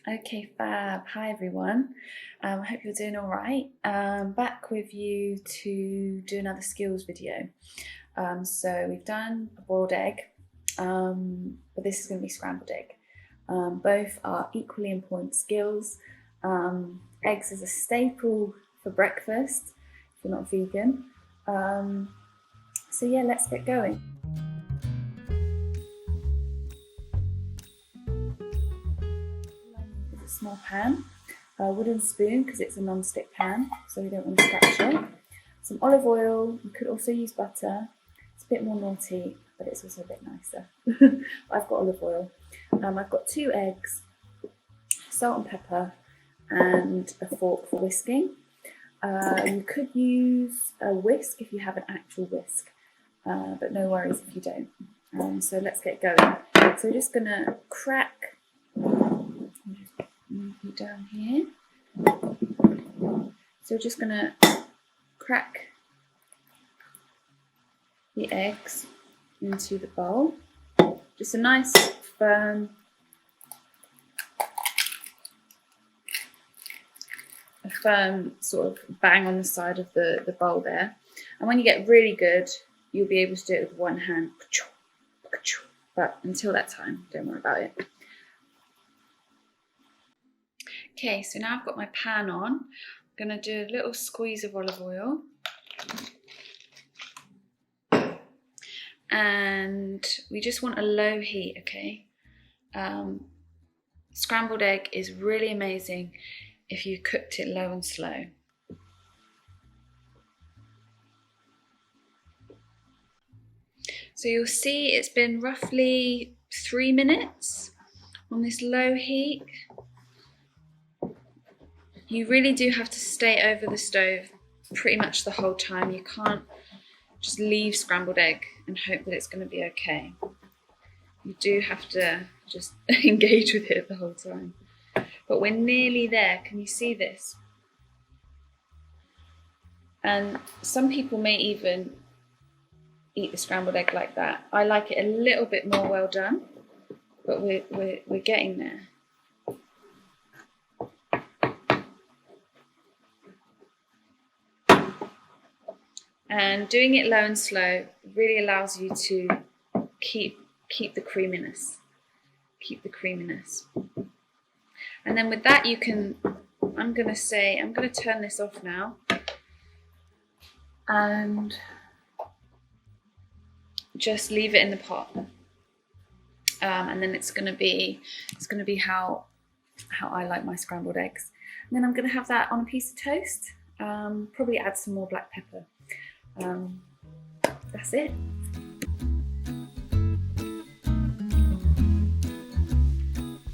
Okay, fab. Hi everyone. I hope you're doing all right. Back with you to do another skills video. So we've done a boiled egg, but this is going to be scrambled egg. Both are equally important skills. Eggs is a staple for breakfast if you're not vegan. So yeah, let's get going. A small pan, a wooden spoon because it's a non-stick pan, so we don't want to scratch it. Some olive oil. You could also use butter. It's a bit more naughty, but it's also a bit nicer. I've got olive oil. I've got 2 eggs, salt and pepper, and a fork for whisking. You could use a whisk if you have an actual whisk, but no worries if you don't. So let's get going. So we're just gonna crack. Move you down here. So we're just gonna crack the eggs into the bowl. Just a nice firm, sort of bang on the side of the bowl there. And when you get really good, you'll be able to do it with one hand. But until that time, don't worry about it. Okay, so now I've got my pan on. I'm going to do a little squeeze of olive oil. And we just want a low heat, okay? Scrambled egg is really amazing if you cooked it low and slow. So you'll see it's been roughly 3 minutes on this low heat. You really do have to stay over the stove pretty much the whole time. You can't just leave scrambled egg and hope that it's going to be okay. You do have to just engage with it the whole time. But we're nearly there. Can you see this? And some people may even eat the scrambled egg like that. I like it a little bit more well done, but we're getting there. And doing it low and slow really allows you to keep the creaminess. Keep the creaminess. And then with that you can, I'm going to turn this off now. And just leave it in the pot. And then it's going to be how I like my scrambled eggs. And then I'm going to have that on a piece of toast. Probably add some more black pepper. That's it.